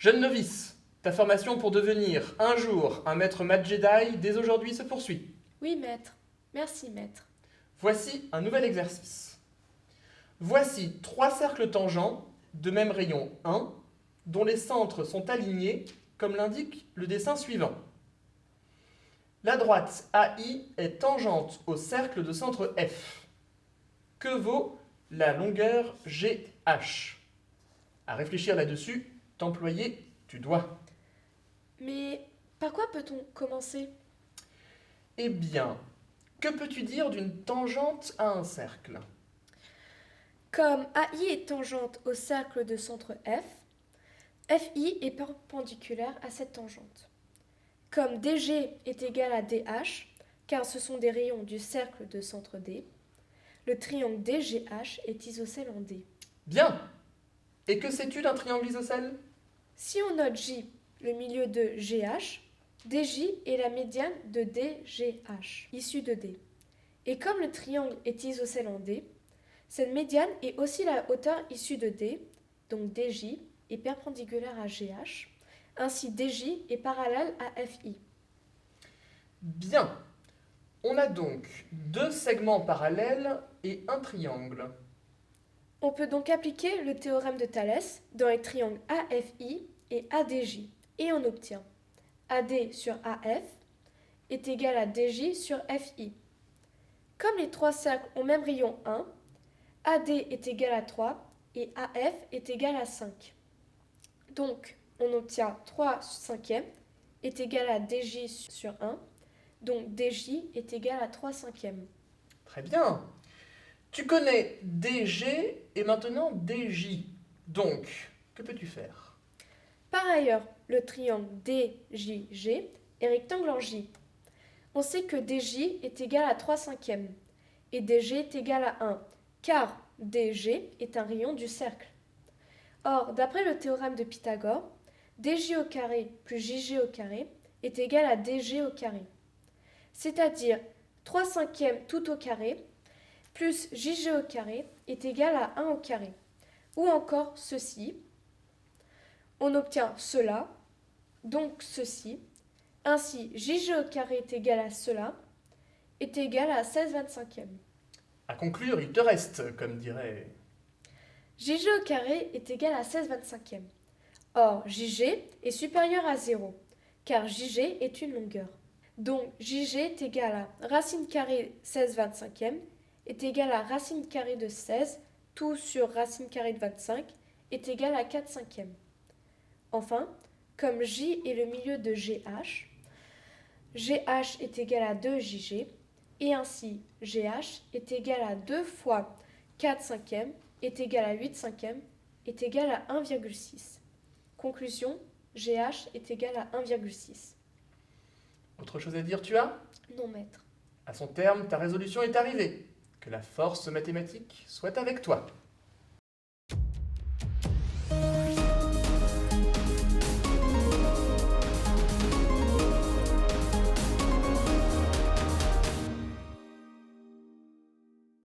Jeune novice, ta formation pour devenir un jour un maître Mad Jedi dès aujourd'hui se poursuit. Oui, maître. Merci, maître. Voici un nouvel exercice. Voici 3 cercles tangents de même rayon 1, dont les centres sont alignés, comme l'indique le dessin suivant. La droite AI est tangente au cercle de centre F. Que vaut la longueur GH? À réfléchir là-dessus, t'employer, tu dois. Mais par quoi peut-on commencer? Eh bien, que peux-tu dire d'une tangente à un cercle? Comme AI est tangente au cercle de centre F, FI est perpendiculaire à cette tangente. Comme DG est égal à DH, car ce sont des rayons du cercle de centre D, le triangle DGH est isocèle en D. Bien! Et que sais-tu d'un triangle isocèle? Si on note J, le milieu de GH, DJ est la médiane de DGH, issue de D. Et comme le triangle est isocèle en D, cette médiane est aussi la hauteur issue de D, donc DJ est perpendiculaire à GH, ainsi DJ est parallèle à FI. Bien! On a donc 2 segments parallèles et un triangle. On peut donc appliquer le théorème de Thalès dans les triangles AFI et ADJ, et on obtient AD sur AF est égal à DJ sur FI. Comme les 3 cercles ont même rayon 1, AD est égal à 3 et AF est égal à 5. Donc, on obtient 3 cinquièmes est égal à DJ sur 1, donc DJ est égal à 3 cinquièmes. Très bien! Tu connais DG et maintenant DJ. Donc, que peux-tu faire? Par ailleurs, le triangle DJG est rectangle en J. On sait que DJ est égal à 3 cinquièmes et DG est égal à 1, car DG est un rayon du cercle. Or, d'après le théorème de Pythagore, DJ au carré plus JG au carré est égal à DG au carré. C'est-à-dire 3 cinquièmes tout au carré plus JG au carré est égal à 1 au carré. Ou encore ceci. On obtient cela, donc ceci. Ainsi, JG au carré est égal à cela, est égal à 16/25. À conclure, il te reste, comme dirait... JG au carré est égal à 16/25. Or, JG est supérieur à 0, car JG est une longueur. Donc, JG est égal à racine carrée 16/25 est égal à racine carrée de 16, tout sur racine carrée de 25, est égal à 4 cinquièmes. Enfin, comme J est le milieu de GH, GH est égal à 2 JG, et ainsi GH est égal à 2 fois 4 cinquièmes, est égal à 8 cinquièmes, est égal à 1,6. Conclusion, GH est égal à 1,6. Autre chose à dire, tu as? Non, maître. À son terme, ta résolution est arrivée. Que la force mathématique soit avec toi.